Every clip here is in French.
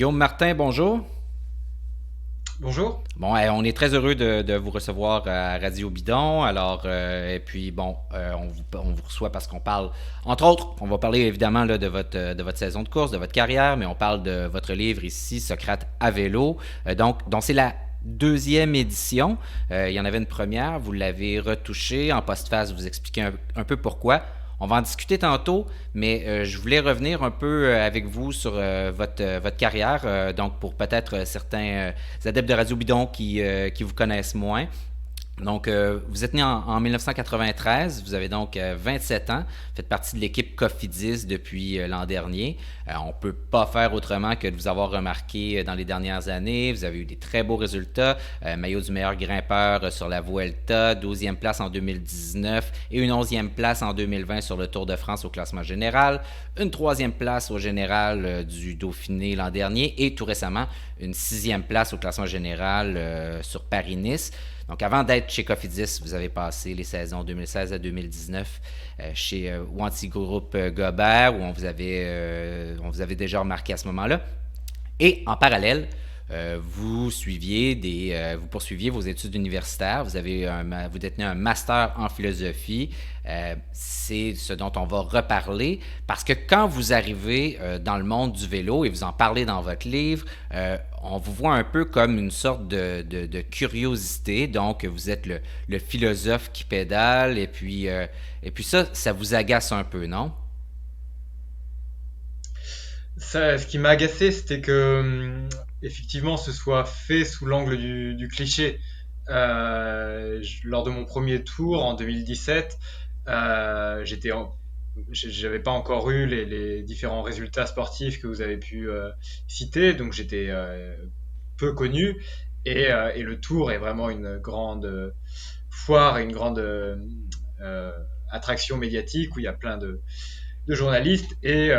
Guillaume Martin, bonjour. Bonjour. Bon, on est très heureux de vous recevoir à Radio Bidon. Alors, et puis bon, on vous reçoit parce qu'on parle, entre autres, on va parler évidemment là, de votre saison de course, de votre carrière, mais on parle de votre livre ici, Socrate à vélo. Donc c'est la deuxième édition. Il y en avait une première, vous l'avez retouchée en postface, vous expliquez un peu pourquoi. On va en discuter tantôt, mais je voulais revenir un peu avec vous sur votre carrière, donc pour peut-être certains adeptes de Radio Bidon qui vous connaissent moins. Donc, vous êtes né en 1993, vous avez donc 27 ans, faites partie de l'équipe Cofidis depuis l'an dernier. On ne peut pas faire autrement que de vous avoir remarqué dans les dernières années. Vous avez eu des très beaux résultats. Maillot du meilleur grimpeur sur la Vuelta, 12e place en 2019 et une 11e place en 2020 sur le Tour de France au classement général, une 3e place au général du Dauphiné l'an dernier et tout récemment une 6e place au classement général sur Paris-Nice. Donc, avant d'être chez Cofidis, vous avez passé les saisons 2016 à 2019 chez Wanty Group Gobert, où on vous avait déjà remarqué à ce moment-là. Et en parallèle, vous poursuiviez vos études universitaires. Vous détenez un master en philosophie. C'est ce dont on va reparler parce que quand vous arrivez dans le monde du vélo et vous en parlez dans votre livre, on vous voit un peu comme une sorte de curiosité. Donc, vous êtes le philosophe qui pédale et puis ça vous agace un peu, non? Ça, ce qui m'a agacé, c'était que effectivement, ce soit fait sous l'angle du cliché. Lors de mon premier tour en 2017, j'avais pas encore eu les différents résultats sportifs que vous avez pu citer, donc j'étais peu connu. Et le tour est vraiment une grande foire et une grande euh, attraction médiatique où il y a plein de journalistes et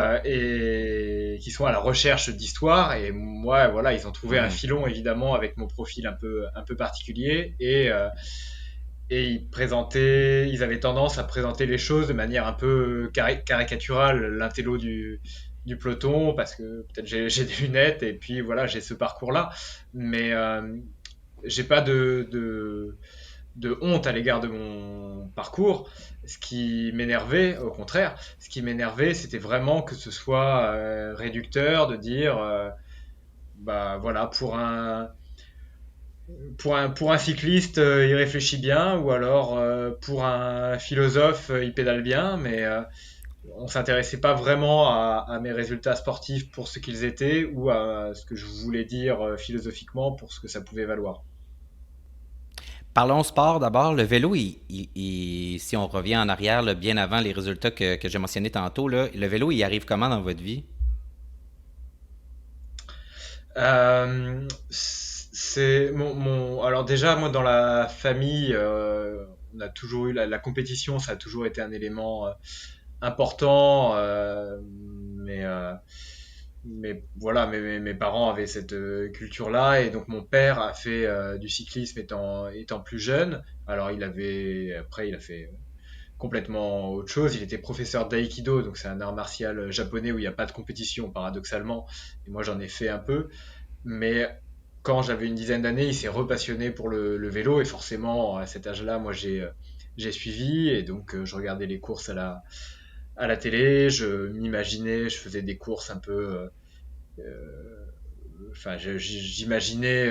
qui sont à la recherche d'histoires. Et moi, voilà, ils ont trouvé un Mhm. filon évidemment avec mon profil un peu particulier et ils avaient tendance à présenter les choses de manière un peu caricaturale, l'intello du peloton, parce que peut-être j'ai des lunettes et puis voilà, j'ai ce parcours-là. Mais j'ai pas de honte à l'égard de mon parcours. Ce qui m'énervait, au contraire, ce qui m'énervait, c'était vraiment que ce soit réducteur de dire, bah voilà, pour un cycliste, il réfléchit bien, ou alors pour un philosophe, il pédale bien, mais on s'intéressait pas vraiment à mes résultats sportifs pour ce qu'ils étaient ou à ce que je voulais dire philosophiquement pour ce que ça pouvait valoir. Parlons sport d'abord. Le vélo, si on revient en arrière, là, bien avant les résultats que j'ai mentionnés tantôt, là, le vélo, il arrive comment dans votre vie? Alors déjà, moi, dans la famille, on a toujours eu la compétition, ça a toujours été un élément important, mais voilà, mes parents avaient cette culture-là, et donc mon père a fait du cyclisme étant plus jeune. Alors après, il a fait complètement autre chose. Il était professeur d'aïkido, donc c'est un art martial japonais où il n'y a pas de compétition, paradoxalement. Et moi, j'en ai fait un peu. Mais quand j'avais une dizaine d'années, il s'est repassionné pour le vélo et forcément à cet âge-là, moi j'ai suivi et donc je regardais les courses à la télé, je m'imaginais, je faisais des courses un peu, enfin j'imaginais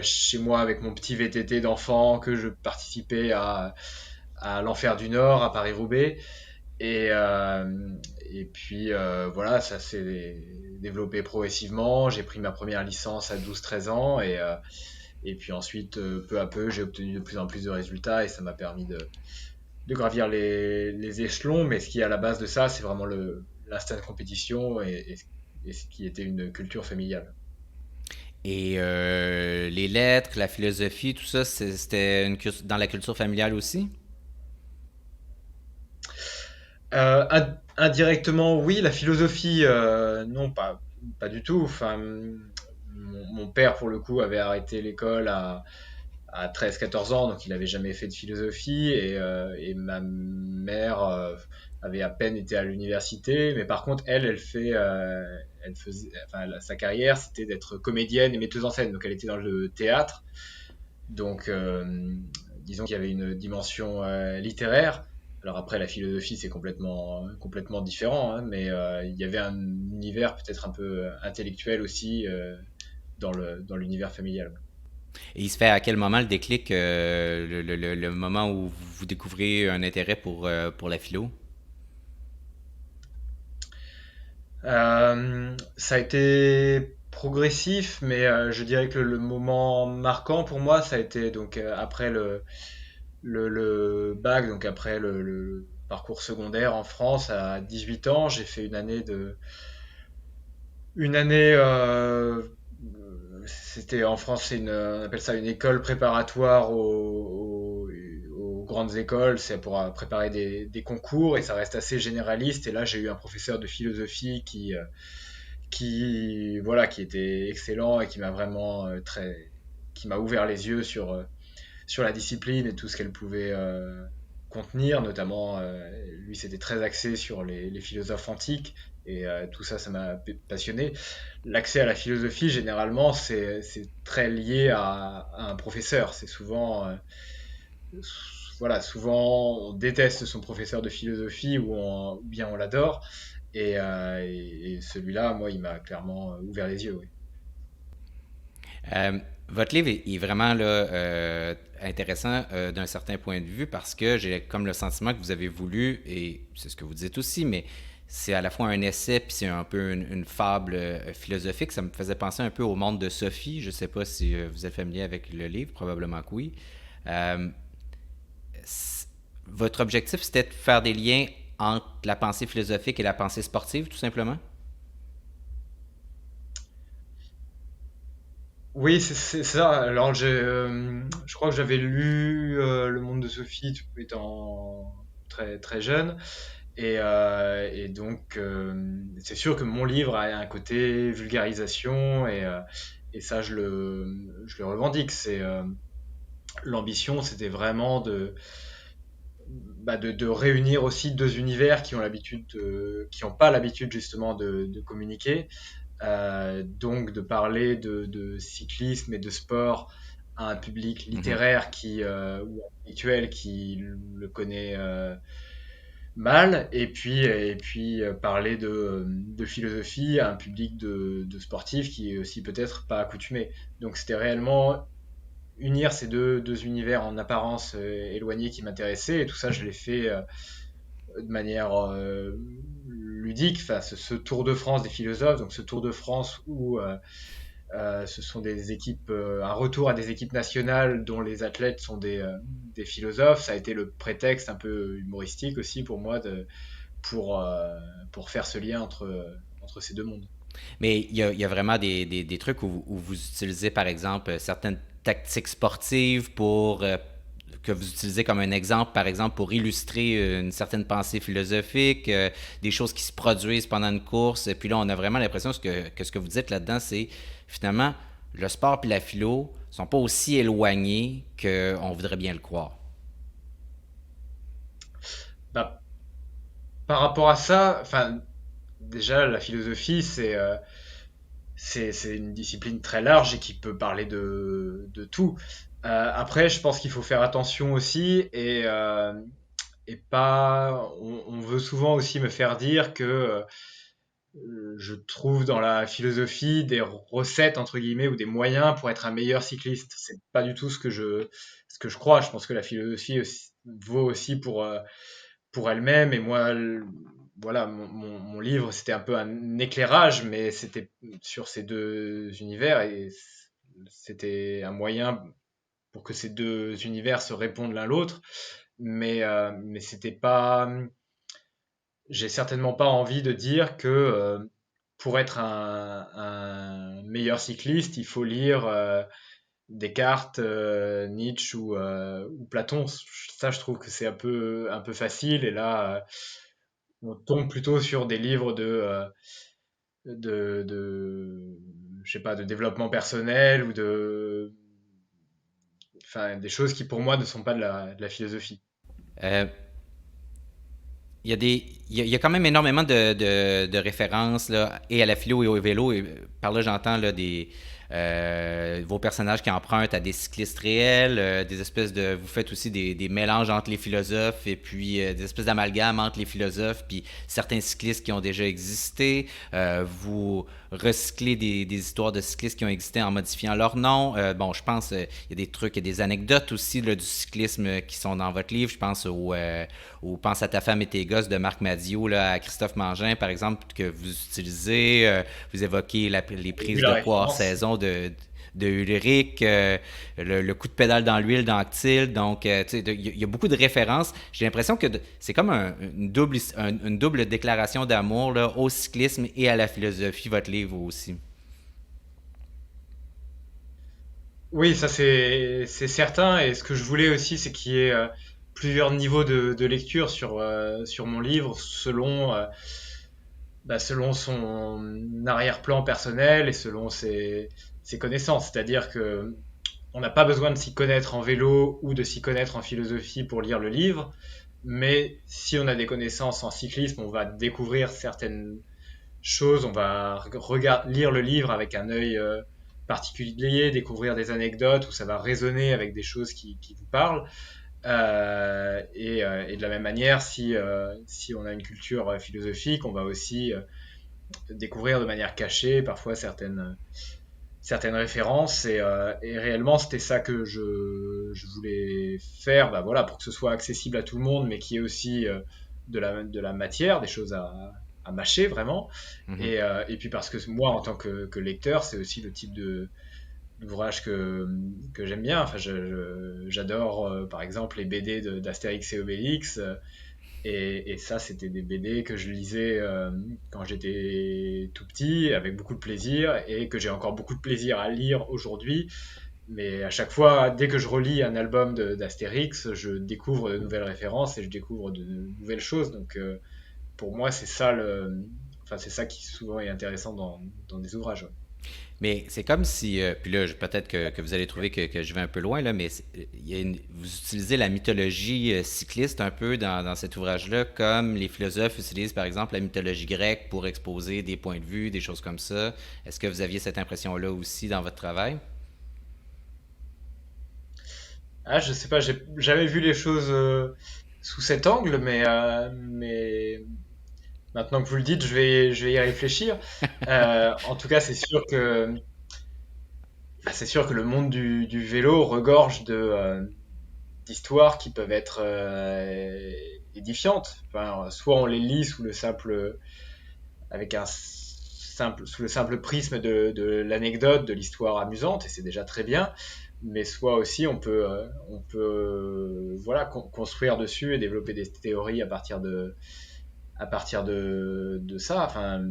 chez moi avec mon petit VTT d'enfant que je participais à l'Enfer du Nord, à Paris-Roubaix. Et, euh, et puis voilà, ça s'est développé progressivement. J'ai pris ma première licence à 12-13 ans et puis ensuite, peu à peu, j'ai obtenu de plus en plus de résultats et ça m'a permis de gravir les échelons. Mais ce qui est à la base de ça, c'est vraiment l'instinct de compétition et ce qui était une culture familiale. Et les lettres, la philosophie, tout ça, c'était dans la culture familiale aussi? Indirectement, oui, la philosophie, non, pas du tout. Enfin, mon père, pour le coup, avait arrêté l'école à 13-14 ans, donc il n'avait jamais fait de philosophie. Et ma mère avait à peine été à l'université, mais par contre, elle faisait, enfin, sa carrière, c'était d'être comédienne et metteuse en scène. Donc, elle était dans le théâtre. Donc, disons qu'il y avait une dimension littéraire. Alors après, la philosophie, c'est complètement différent, hein, mais il y avait un univers peut-être un peu intellectuel aussi dans l'univers familial. Et il se fait à quel moment le déclic, le moment où vous découvrez un intérêt pour la philo? Ça a été progressif, mais je dirais que le moment marquant pour moi, ça a été donc après le bac, donc après le parcours secondaire en France à 18 ans, j'ai fait une année, c'était en France, on appelle ça une école préparatoire aux grandes écoles, c'est pour préparer des concours et ça reste assez généraliste. Et là, j'ai eu un professeur de philosophie voilà, qui était excellent et qui m'a vraiment qui m'a ouvert les yeux sur la discipline et tout ce qu'elle pouvait contenir, notamment lui c'était très axé sur les philosophes antiques et tout ça, ça m'a passionné. L'accès à la philosophie, généralement, c'est très lié à un professeur. C'est souvent, voilà, souvent on déteste son professeur de philosophie ou bien on l'adore. Et celui-là, moi, il m'a clairement ouvert les yeux. Oui. Euh, Votre livre est vraiment là, intéressant d'un certain point de vue parce que j'ai comme le sentiment que vous avez voulu, et c'est ce que vous dites aussi, mais c'est à la fois un essai puis c'est un peu une fable philosophique. Ça me faisait penser un peu au monde de Sophie. Je ne sais pas si vous êtes familier avec le livre, probablement que oui. Euh, Votre objectif, c'était de faire des liens entre la pensée philosophique et la pensée sportive, tout simplement? Oui, c'est ça. Alors, je crois que j'avais lu Le Monde de Sophie étant très très jeune, et donc c'est sûr que mon livre a un côté vulgarisation et ça je le revendique. C'est l'ambition, c'était vraiment de réunir aussi deux univers qui n'ont pas l'habitude justement de communiquer, donc de parler de cyclisme et de sport à un public Mhm. littéraire ou intellectuel qui le connaît mal, et puis parler de philosophie à un public de sportifs qui est aussi peut-être pas accoutumé. Donc c'était réellement unir ces deux univers en apparence éloignés qui m'intéressaient, et tout ça je l'ai fait de manière ludique, enfin, ce Tour de France des philosophes, donc ce Tour de France où ce sont des équipes, un retour à des équipes nationales dont les athlètes sont des philosophes, ça a été le prétexte un peu humoristique aussi pour moi pour, euh, pour faire ce lien entre ces deux mondes. Mais il y a vraiment des trucs où vous utilisez, par exemple, certaines tactiques sportives que vous utilisez comme un exemple, par exemple, pour illustrer une certaine pensée philosophique, des choses qui se produisent pendant une course. Et puis là, on a vraiment l'impression que ce que vous dites là-dedans, c'est finalement, le sport et la philo sont pas aussi éloignés qu'on voudrait bien le croire. Bah, par rapport à ça, enfin, déjà la philosophie c'est une discipline très large et qui peut parler de tout. Après, je pense qu'il faut faire attention aussi et pas. On veut souvent aussi me faire dire que je trouve dans la philosophie des recettes entre guillemets ou des moyens pour être un meilleur cycliste. C'est pas du tout ce que je crois. Je pense que la philosophie vaut aussi pour elle-même. Et moi, voilà, mon livre, c'était un peu un éclairage, mais c'était sur ces deux univers et c'était un moyen pour que ces deux univers se répondent l'un l'autre. Mais c'était pas. J'ai certainement pas envie de dire que pour être un meilleur cycliste, il faut lire Descartes, Nietzsche ou Platon. Ça, je trouve que c'est un peu facile. Et là, on tombe plutôt sur des livres de je sais pas, de développement personnel enfin, des choses qui pour moi ne sont pas de la philosophie. Euh, il y a quand même énormément de références là, et à la philo et au vélo. Et par là, j'entends là, vos personnages qui empruntent à des cyclistes réels, des espèces de. Vous faites aussi des mélanges entre les philosophes et puis des espèces d'amalgames entre les philosophes puis certains cyclistes qui ont déjà existé. Vous recyclez des histoires de cyclistes qui ont existé en modifiant leur nom. Bon, je pense il y a des trucs, il y a des anecdotes aussi là, du cyclisme qui sont dans votre livre. Je pense au Pense à ta femme et tes gosses de Marc Madiot là, à Christophe Mangin, par exemple, que vous utilisez. Vous évoquez les J'ai vu prises la de poids hors référence. saison de Ulrich, le coup de pédale dans l'huile d'Anctil. Donc, tu sais, il y a beaucoup de références. J'ai l'impression que c'est comme une double déclaration d'amour là, au cyclisme et à la philosophie, votre livre aussi. Oui, ça c'est certain. Et ce que je voulais aussi, c'est qu'il y ait plusieurs niveaux de lecture sur mon livre selon son arrière-plan personnel et selon ses connaissances. C'est-à-dire que on n'a pas besoin de s'y connaître en vélo ou de s'y connaître en philosophie pour lire le livre, mais si on a des connaissances en cyclisme, on va découvrir certaines choses, on va lire le livre avec un œil particulier, découvrir des anecdotes où ça va résonner avec des choses qui vous parlent. Et de la même manière, si on a une culture philosophique, on va aussi découvrir de manière cachée parfois certaines références. Et réellement, c'était ça que je voulais faire, bah voilà, pour que ce soit accessible à tout le monde, mais qu'il y ait aussi de la matière, des choses à mâcher vraiment. Mhm. Et puis parce que moi, en tant que lecteur, c'est aussi le type d'ouvrage que j'aime bien. Enfin, j'adore, par exemple, les BD d'Astérix et Obélix. Et ça, c'était des BD que je lisais quand j'étais tout petit, avec beaucoup de plaisir, et que j'ai encore beaucoup de plaisir à lire aujourd'hui. Mais à chaque fois, dès que je relis un album d'Astérix, je découvre de nouvelles références et je découvre de nouvelles choses. Donc, pour moi, enfin, c'est ça qui souvent est intéressant dans des ouvrages. Ouais. Mais c'est comme si, puis là, peut-être que vous allez trouver que je vais un peu loin, là, mais vous utilisez la mythologie cycliste un peu dans cet ouvrage-là, comme les philosophes utilisent par exemple la mythologie grecque pour exposer des points de vue, des choses comme ça. Est-ce que vous aviez cette impression-là aussi dans votre travail? Ah, je sais pas, j'ai jamais vu les choses sous cet angle, mais maintenant que vous le dites, je vais y réfléchir. En tout cas, c'est sûr que le monde du vélo regorge d'histoires qui peuvent être édifiantes. Enfin, soit on les lit sous le simple prisme de l'anecdote, de l'histoire amusante, et c'est déjà très bien. Mais soit aussi on peut voilà, construire dessus et développer des théories à partir de ça. Enfin,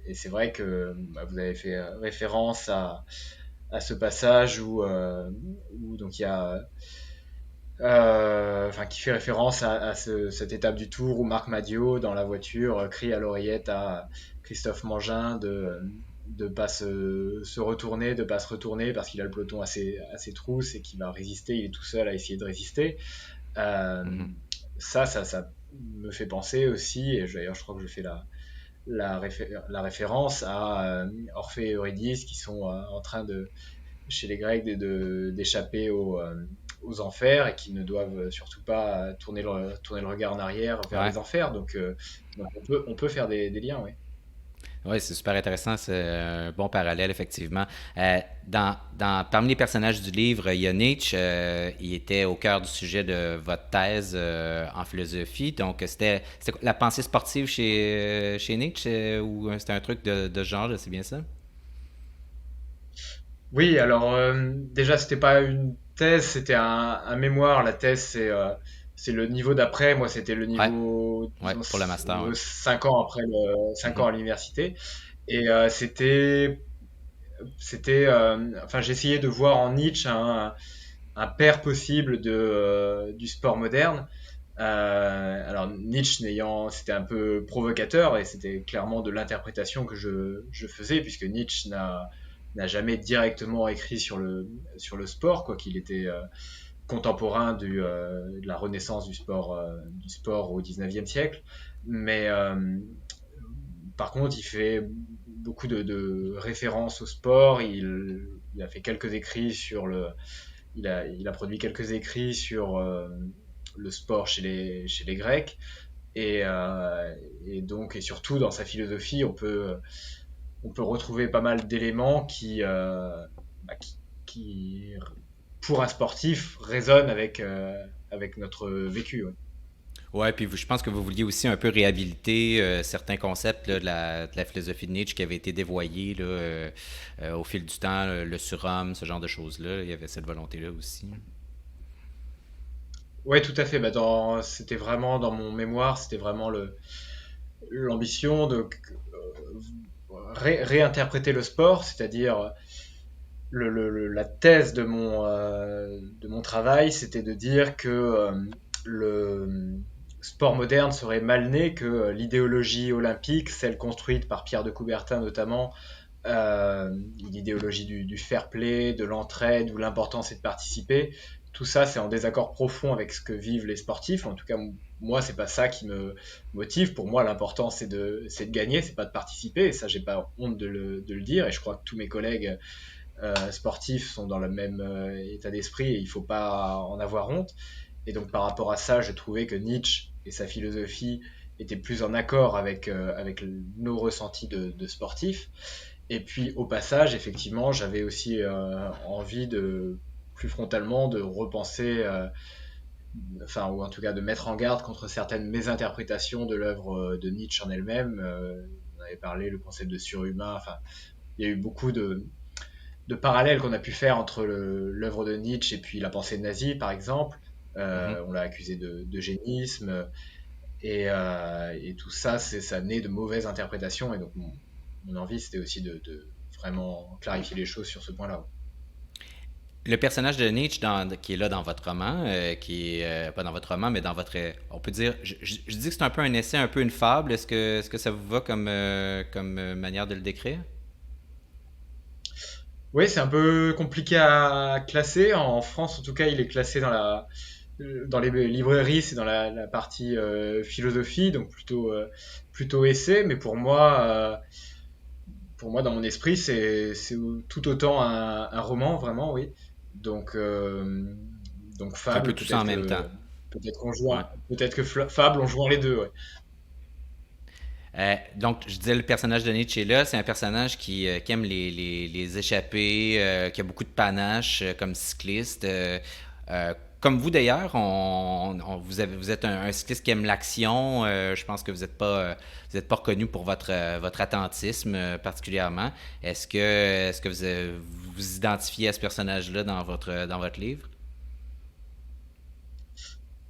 et c'est vrai que vous avez fait référence à ce passage où donc il y a enfin qui fait référence à cette étape du Tour où Marc Madiot dans la voiture crie à l'oreillette à Christophe Mangin de pas se retourner, de pas se retourner parce qu'il a le peloton à ses trousses et qu'il va résister, il est tout seul à essayer de résister. Euh, Mhm. ça me fait penser aussi, et d'ailleurs je crois que je fais la référence à Orphée et Eurydice qui sont en train chez les Grecs d'échapper aux enfers et qui ne doivent surtout pas tourner le regard en arrière vers Ouais. les enfers. Donc on peut faire des liens, oui. Oui, c'est super intéressant, c'est un bon parallèle, effectivement. Parmi les personnages du livre, il y a Nietzsche, il était au cœur du sujet de votre thèse en philosophie. Donc, c'était la pensée sportive chez Nietzsche, ou c'était un truc de ce genre, là, c'est bien ça? Oui, alors déjà, c'était pas une thèse, c'était un mémoire. La thèse, c'est le niveau d'après. Moi, c'était le Ouais, niveau, ouais, disons, pour le master, ouais. 5 ans après 5 ans Mhm. à l'université. Et enfin, j'essayais de voir en Nietzsche un père possible du sport moderne. Alors Nietzsche c'était un peu provocateur et c'était clairement de l'interprétation que je faisais puisque Nietzsche n'a jamais directement écrit sur le sport, quoi qu'il était contemporain de la renaissance du sport au 19e siècle. Mais par contre, il fait beaucoup de références au sport. Il a fait quelques écrits sur il a produit quelques écrits sur le sport chez les Grecs. Et, et surtout dans sa philosophie, on peut retrouver pas mal d'éléments bah, qui, pour un sportif, résonnent avec notre vécu. Ouais. Ouais, puis je pense que vous vouliez aussi un peu réhabiliter certains concepts là, de la philosophie de Nietzsche qui avaient été dévoyés là, au fil du temps, le surhomme, ce genre de choses-là. Il y avait cette volonté-là aussi. Ouais, tout à fait. Bah, c'était vraiment dans mon mémoire, c'était vraiment l'ambition de réinterpréter le sport, c'est-à-dire la thèse de mon travail, c'était de dire que le sport moderne serait mal né, que l'idéologie olympique, celle construite par Pierre de Coubertin notamment, l'idéologie du fair play, de l'entraide, où l'important c'est de participer, tout ça c'est en désaccord profond avec ce que vivent les sportifs. En tout cas, moi c'est pas ça qui me motive. Pour moi, l'important c'est de gagner, c'est pas de participer. Et ça, j'ai pas honte de le dire. Et je crois que tous mes collègues sportifs sont dans le même état d'esprit et il faut pas en avoir honte. Et donc par rapport à ça, j'ai trouvé que Nietzsche et sa philosophie étaient plus en accord avec nos ressentis de sportifs. Et puis au passage, effectivement, j'avais aussi envie de plus frontalement de repenser, enfin ou en tout cas de mettre en garde contre certaines mésinterprétations de l'œuvre de Nietzsche en elle-même. On avait parlé le concept de surhumain. Enfin, il y a eu beaucoup de parallèles qu'on a pu faire entre l'œuvre de Nietzsche et puis la pensée nazie, par exemple. Mhm. On l'a accusé d'eugénisme et tout ça, ça naît de mauvaises interprétations. Et donc mon envie, c'était aussi de vraiment clarifier les choses sur ce point-là. Le personnage de Nietzsche qui est là dans votre roman, qui est pas dans votre roman, mais dans votre, on peut dire, je dis que c'est un peu un essai, un peu une fable. Est-ce que ça vous va comme manière de le décrire? Oui, c'est un peu compliqué à classer. En France, en tout cas, il est classé dans les librairies, c'est dans la partie philosophie, donc plutôt essai. Mais pour moi, dans mon esprit, c'est tout autant un roman, vraiment, oui. Donc, euh, donc C'est un peu Fable, tout ça en même temps. peut-être qu'on Ouais. peut-être que Fable, on joue les deux, ouais. Donc, je disais, le personnage de Nietzsche est là. C'est un personnage qui aime les échappées, qui a beaucoup de panache comme cycliste. Comme vous d'ailleurs, vous êtes un cycliste qui aime l'action. Je pense que vous êtes pas reconnu pour votre attentisme particulièrement. Est-ce que vous vous identifiez à ce personnage-là dans votre livre?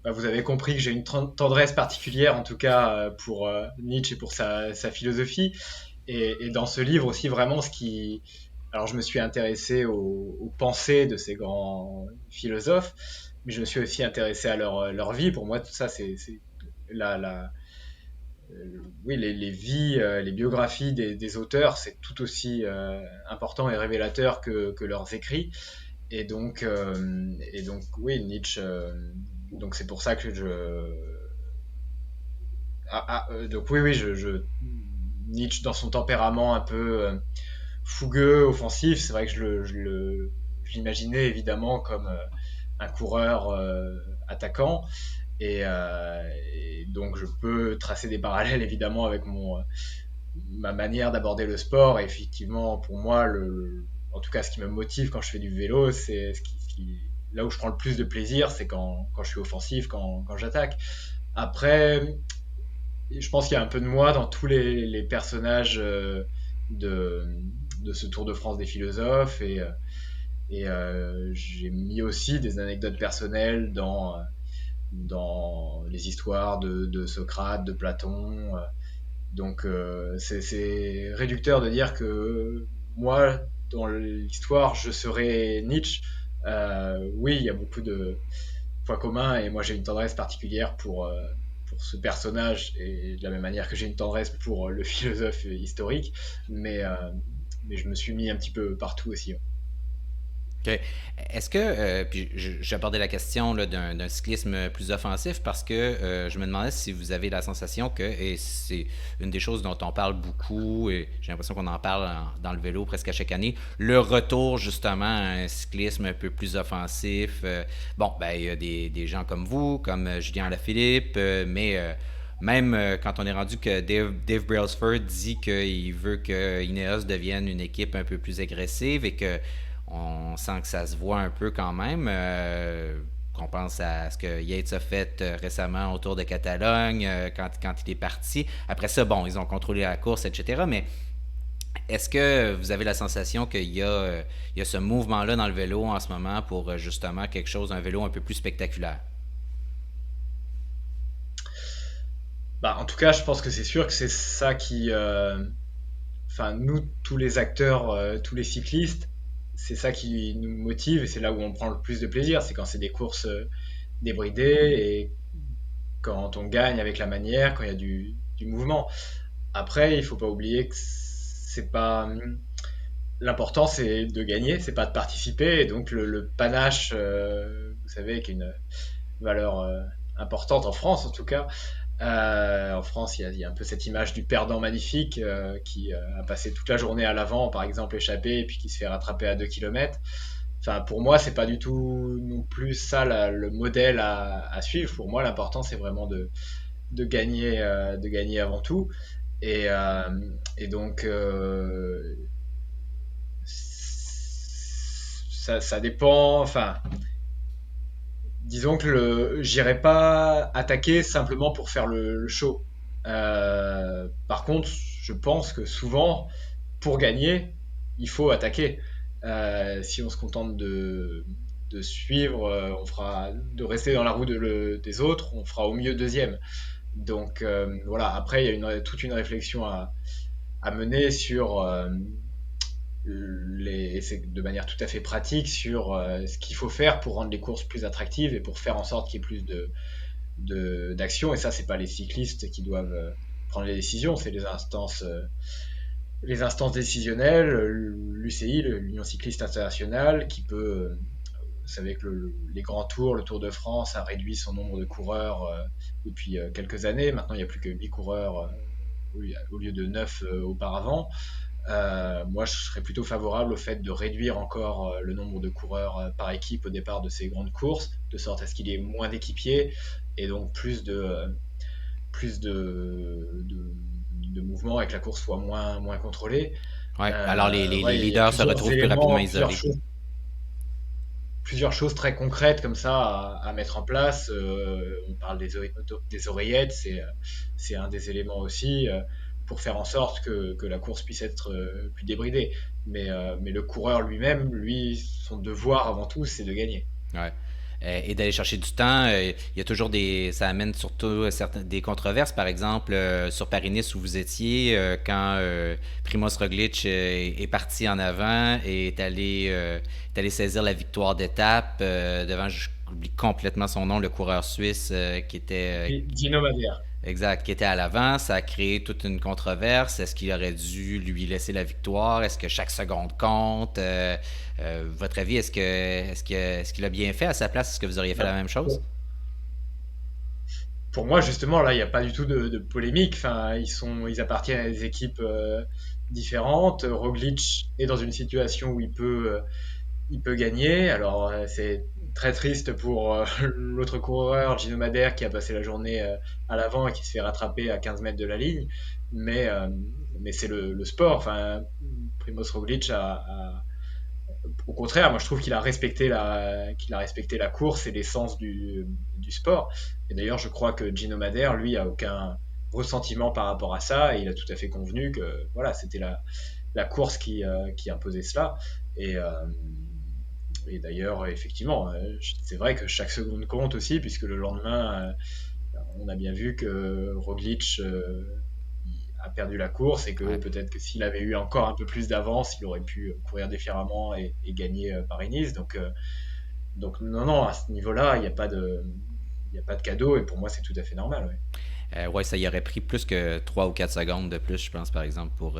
Bah, vous avez compris que j'ai une tendresse particulière, en tout cas, pour Nietzsche et pour sa philosophie. Et dans ce livre aussi, vraiment, alors, je me suis intéressé aux pensées de ces grands philosophes, mais je me suis aussi intéressé à leur vie. Pour moi, tout ça, c'est la, oui, les vies, les biographies des auteurs, c'est tout aussi important et révélateur que leurs écrits. Et donc oui, Nietzsche. Donc c'est pour ça que donc oui, Nietzsche dans son tempérament un peu fougueux, offensif, c'est vrai que je l'imaginais évidemment comme un coureur attaquant. Et donc je peux tracer des parallèles évidemment avec ma manière d'aborder le sport. Et effectivement, pour moi, en tout cas, ce qui me motive quand je fais du vélo, c'est là où je prends le plus de plaisir, c'est quand je suis offensif, quand j'attaque. Après, je pense qu'il y a un peu de moi dans tous les personnages de, de ce Tour de France des philosophes. J'ai mis aussi des anecdotes personnelles dans les histoires de Socrate, de Platon. Donc c'est réducteur de dire que moi, dans l'histoire, je serais Nietzsche. Oui, il y a beaucoup de points communs et moi j'ai une tendresse particulière pour ce personnage et de la même manière que j'ai une tendresse pour le philosophe historique, mais, euh, mais je me suis mis un petit peu partout aussi. Ouais. OK. Est-ce que, puis j'abordais la question là, d'un cyclisme plus offensif parce que je me demandais si vous avez la sensation que, et c'est une des choses dont on parle beaucoup, et j'ai l'impression qu'on en parle dans le vélo presque à chaque année, le retour justement à un cyclisme un peu plus offensif. Bon, ben il y a des gens comme vous, comme Julien Alaphilippe, mais même quand on est rendu que Dave Brailsford dit qu'il veut que Ineos devienne une équipe un peu plus agressive et que on sent que ça se voit un peu quand même. On pense à ce que Yates a fait récemment autour de Catalogne, quand il est parti. Après ça, bon, ils ont contrôlé la course, etc. Mais est-ce que vous avez la sensation qu'il y a ce mouvement-là dans le vélo en ce moment pour justement quelque chose, un vélo un peu plus spectaculaire? Bah, en tout cas, je pense que c'est sûr que c'est ça qui, enfin, nous, tous les acteurs, tous les cyclistes, c'est ça qui nous motive et c'est là où on prend le plus de plaisir. C'est quand c'est des courses débridées et quand on gagne avec la manière, quand il y a du mouvement. Après, il faut pas oublier que c'est pas l'important, c'est de gagner, c'est pas de participer. Et donc le panache, vous savez, qui est une valeur importante en France en tout cas. En France, il y a un peu cette image du perdant magnifique qui a passé toute la journée à l'avant, par exemple, échappé, et puis qui se fait rattraper à 2 kilomètres. Enfin, pour moi, c'est pas du tout non plus ça le modèle à suivre. Pour moi, l'important, c'est vraiment de gagner avant tout. Et, euh, et donc, ça dépend. Enfin, disons que j'irai pas attaquer simplement pour faire le show. Par contre, je pense que souvent, pour gagner, il faut attaquer. Si on se contente de suivre, de rester dans la roue des autres, on fera au mieux deuxième. Donc voilà, après, il y a toute une réflexion à mener sur c'est de manière tout à fait pratique sur ce qu'il faut faire pour rendre les courses plus attractives et pour faire en sorte qu'il y ait plus d'action. Et ça, c'est pas les cyclistes qui doivent prendre les décisions, c'est les instances décisionnelles, l'UCI, l'Union cycliste internationale, qui peut, vous savez que les grands tours, le Tour de France a réduit son nombre de coureurs depuis quelques années. Maintenant, il n'y a plus que 8 coureurs au lieu de 9 auparavant. Moi, je serais plutôt favorable au fait de réduire encore le nombre de coureurs par équipe au départ de ces grandes courses, de sorte à ce qu'il y ait moins d'équipiers et donc plus de mouvements et que la course soit moins contrôlée. Ouais. Alors les Ouais, il y a leaders se retrouvent plus rapidement isolés. plusieurs choses très concrètes comme ça à mettre en place. On parle des oreillettes, c'est un des éléments aussi pour faire en sorte que la course puisse être plus débridée. Mais le coureur lui-même, lui, son devoir avant tout, c'est de gagner. Ouais. Et d'aller chercher du temps, il y a toujours ça amène surtout des controverses. Par exemple, sur Paris-Nice où vous étiez, quand Primoz Roglic est parti en avant et est allé saisir la victoire d'étape devant, j'oublie complètement son nom, le coureur suisse qui était Dino Madère. exact, qui était à l'avant. Ça a créé toute une controverse. Est-ce qu'il aurait dû lui laisser la victoire? Est-ce que chaque seconde compte? Votre avis, est-ce qu'il a bien fait à sa place? Est-ce que vous auriez fait la même chose? Pour moi, justement, là, il n'y a pas du tout de polémique. Enfin, ils appartiennent à des équipes différentes. Roglic est dans une situation où il peut gagner. Alors, c'est très triste pour l'autre coureur, Gino Madère, qui a passé la journée à l'avant et qui se fait rattraper à 15 mètres de la ligne. Mais, euh, mais c'est le sport. Enfin, Primoz Roglic au contraire, moi je trouve qu'il a respecté la course et l'essence du sport. Et d'ailleurs, je crois que Gino Madère, lui, a aucun ressentiment par rapport à ça et il a tout à fait convenu que voilà, c'était la course qui imposait cela. Et, euh, et d'ailleurs, effectivement, c'est vrai que chaque seconde compte aussi, puisque le lendemain, on a bien vu que Roglic a perdu la course et que Ouais. peut-être que s'il avait eu encore un peu plus d'avance, il aurait pu courir différemment et gagner Paris-Nice. Donc non, non, à ce niveau-là, il y a pas de cadeau et pour moi, c'est tout à fait normal. Ouais. Ouais, ça y aurait pris plus que 3 ou 4 secondes de plus, je pense, par exemple, pour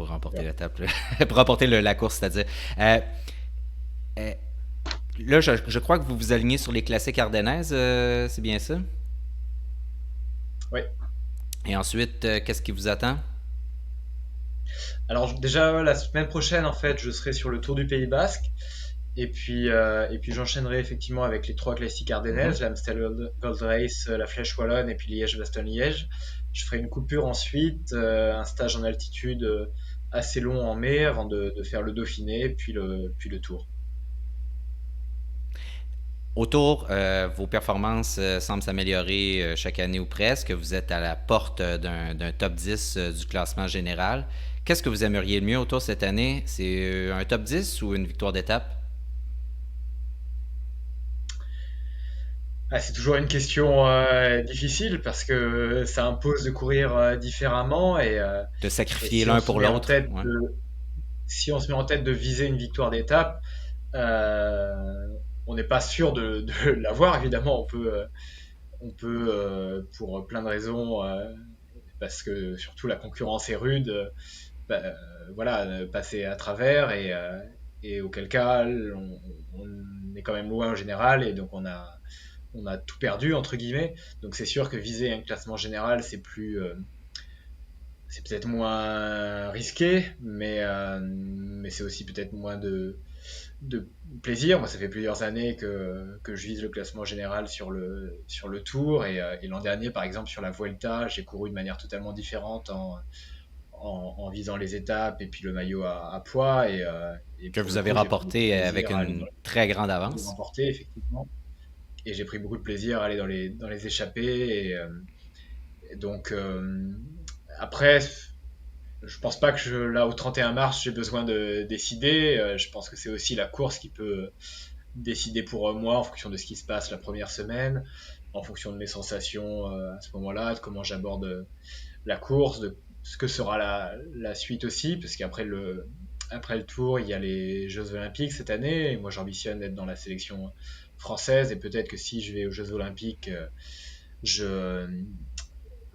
remporter Ouais. l'étape, pour remporter la course, c'est-à-dire. Euh, Là, je crois que vous vous alignez sur les classiques ardennaises, c'est bien ça? Oui. Et ensuite, qu'est-ce qui vous attend? Alors déjà la semaine prochaine en fait, je serai sur le Tour du Pays Basque et puis j'enchaînerai effectivement avec les trois classiques Mhm. ardennaises, l'Amstel Gold Race, la Flèche Wallonne et puis Liège-Bastogne-Liège. Je ferai une coupure ensuite, un stage en altitude assez long en mai avant de faire le Dauphiné puis le Tour. Autour, vos performances semblent s'améliorer chaque année ou presque. Vous êtes à la porte d'un top 10 du classement général. Qu'est-ce que vous aimeriez le mieux autour cette année? C'est un top 10 ou une victoire d'étape? Ah, c'est toujours une question difficile parce que ça impose de courir différemment De et sacrifier si on l'un se pour met en l'autre? tête Ouais. si on se met en tête de viser une victoire d'étape, euh, on n'est pas sûr de l'avoir. Évidemment, on peut pour plein de raisons, parce que surtout la concurrence est rude, bah, voilà, passer à travers et auquel cas on est quand même loin en général et donc on a tout perdu entre guillemets. Donc c'est sûr que viser un classement général c'est peut-être moins risqué, mais c'est aussi peut-être moins de plaisir. Moi, ça fait plusieurs années que je vise le classement général sur le tour. Et l'an dernier, par exemple, sur la Vuelta, j'ai couru de manière totalement différente en visant les étapes et puis le maillot à poids. Et Que pour vous le avez coup, j'ai pris beaucoup de remporté avec plaisir à aller une très grande dans les avance. remporter, effectivement. Et j'ai pris beaucoup de plaisir à aller dans les échappées. Et donc, après, je pense pas que là, au 31 mars, j'ai besoin de décider. Je pense que c'est aussi la course qui peut décider pour moi en fonction de ce qui se passe la première semaine, en fonction de mes sensations à ce moment-là, de comment j'aborde la course, de ce que sera la suite aussi, parce après le tour, il y a les Jeux Olympiques cette année, et moi j'ambitionne d'être dans la sélection française, et peut-être que si je vais aux Jeux Olympiques, je,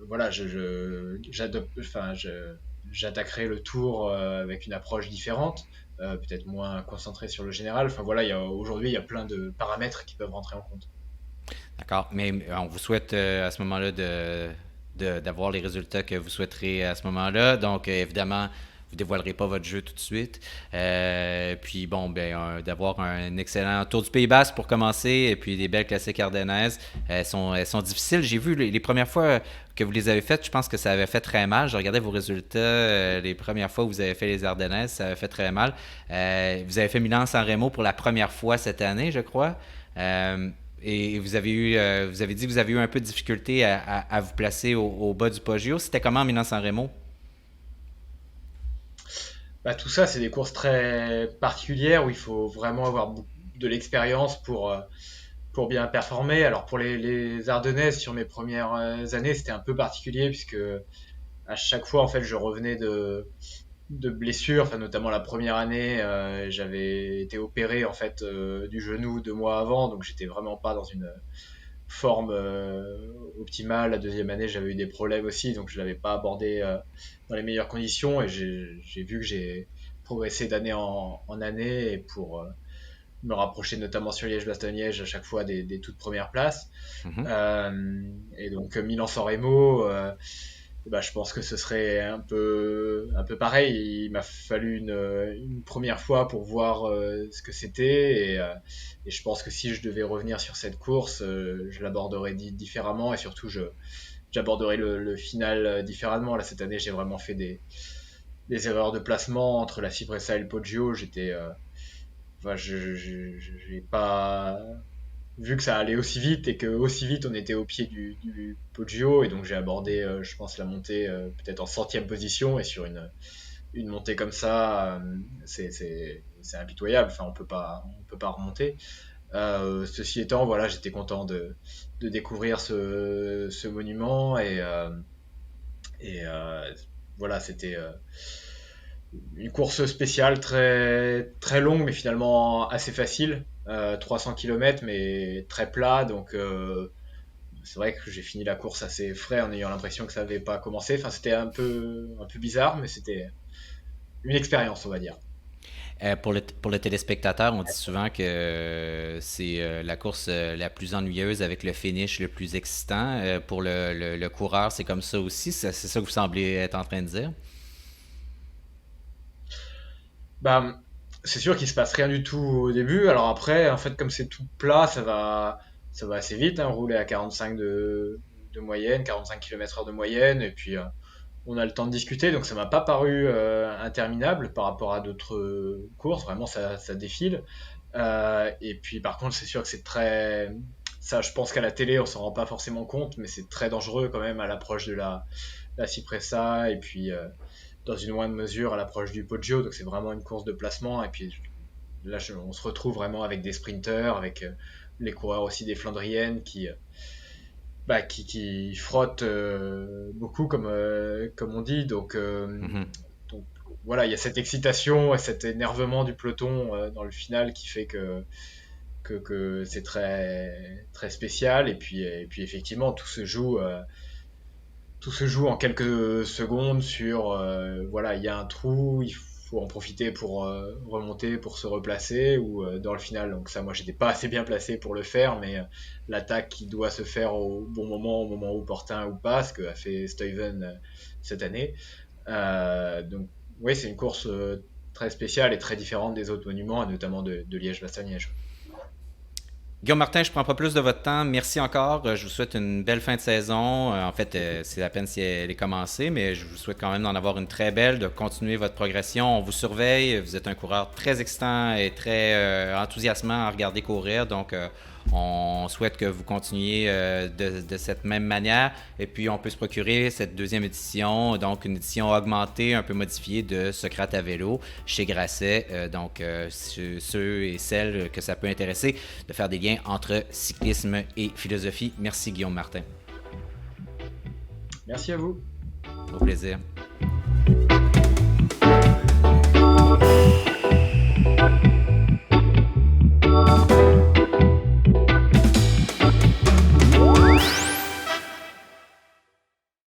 voilà, j'attaquerai le tour avec une approche différente, peut-être moins concentrée sur le général. Enfin voilà, aujourd'hui, il y a plein de paramètres qui peuvent rentrer en compte. D'accord. Mais on vous souhaite à ce moment-là d'avoir les résultats que vous souhaiterez à ce moment-là. Donc, évidemment, vous ne dévoilerez pas votre jeu tout de suite. Puis, bon, ben, d'avoir un excellent Tour du Pays Basque pour commencer, et puis des belles classiques ardennaises. Elles sont difficiles. J'ai vu les premières fois que vous les avez faites, je pense que ça avait fait très mal. Je regardais vos résultats les premières fois où vous avez fait les Ardennaises, ça avait fait très mal. Vous avez fait Milan-San Remo pour la première fois cette année, je crois. Euh, et vous avez dit que vous avez eu un peu de difficulté à vous placer au bas du Poggio. C'était comment Milan-San Remo? Bah, tout ça, c'est des courses très particulières où il faut vraiment avoir de l'expérience pour bien performer. Alors pour les Ardennaises, sur mes premières années, c'était un peu particulier puisque à chaque fois, en fait, je revenais de blessures, enfin, notamment la première année, j'avais été opéré en fait du genou 2 mois avant, donc j'étais vraiment pas dans une forme optimale. La deuxième année, j'avais eu des problèmes aussi, donc je l'avais pas abordé dans les meilleures conditions et j'ai vu que j'ai progressé d'année en année et pour me rapprocher notamment sur Liège-Bastogne-Liège à chaque fois des toutes premières places. Mhm. Et donc Milan-San Remo, bah, je pense que ce serait un peu pareil. Il m'a fallu une première fois pour voir ce que c'était et je pense que si je devais revenir sur cette course, je l'aborderais différemment et surtout j'aborderais le final différemment. Là cette année, j'ai vraiment fait des erreurs de placement entre la Cipressa et le Poggio. Enfin, j'ai pas vu que ça allait aussi vite et que aussi vite on était au pied du Poggio et donc j'ai abordé je pense la montée peut-être en centième position et sur une montée comme ça c'est impitoyable, enfin on peut pas remonter. Ceci étant, voilà, j'étais content de découvrir ce monument et voilà, c'était une course spéciale très longue, mais finalement assez facile. 300 km, mais très plat. Donc, c'est vrai que j'ai fini la course assez frais en ayant l'impression que ça n'avait pas commencé. Enfin, c'était un peu bizarre, mais c'était une expérience, on va dire. Pour le téléspectateur, on dit souvent que c'est la course la plus ennuyeuse avec le finish le plus excitant. Pour le coureur, c'est comme ça aussi. C'est ça que vous semblez être en train de dire. Bah, c'est sûr qu'il se passe rien du tout au début. Alors après, en fait, comme c'est tout plat, ça va assez vite, hein, rouler à 45 de moyenne, 45 km/h de moyenne, et puis on a le temps de discuter, donc ça m'a pas paru interminable par rapport à d'autres courses. Vraiment, ça défile. Et puis par contre, c'est sûr que c'est très... Ça, je pense qu'à la télé, on s'en rend pas forcément compte, mais c'est très dangereux quand même à l'approche de la Cipressa, et puis dans une moindre mesure à l'approche du Poggio. Donc c'est vraiment une course de placement. Et puis là, on se retrouve vraiment avec des sprinteurs, avec les coureurs aussi des Flandriennes qui frottent beaucoup, comme on dit. Mhm. Donc voilà, il y a cette excitation et cet énervement du peloton dans le final qui fait que c'est très, très spécial. Et puis effectivement, tout se joue en quelques secondes sur, voilà, il y a un trou, il faut en profiter pour remonter, pour se replacer, ou dans le final. Donc ça, moi, j'étais pas assez bien placé pour le faire, mais l'attaque qui doit se faire au bon moment, au moment opportun ou pas, ce que a fait Stuyven cette année. Donc oui, c'est une course très spéciale et très différente des autres monuments, et notamment de Liège-Bastogne-Liège. Guillaume Martin, je prends pas plus de votre temps. Merci encore. Je vous souhaite une belle fin de saison. En fait, c'est à peine si elle est commencée, mais je vous souhaite quand même d'en avoir une très belle, de continuer votre progression. On vous surveille. Vous êtes un coureur très excitant et très enthousiasmant à regarder courir. Donc, on souhaite que vous continuiez de cette même manière. Et puis, on peut se procurer cette deuxième édition, donc une édition augmentée, un peu modifiée de Socrate à vélo chez Grasset. Donc, ceux et celles que ça peut intéresser, de faire des liens entre cyclisme et philosophie. Merci Guillaume Martin. Merci à vous. Au plaisir.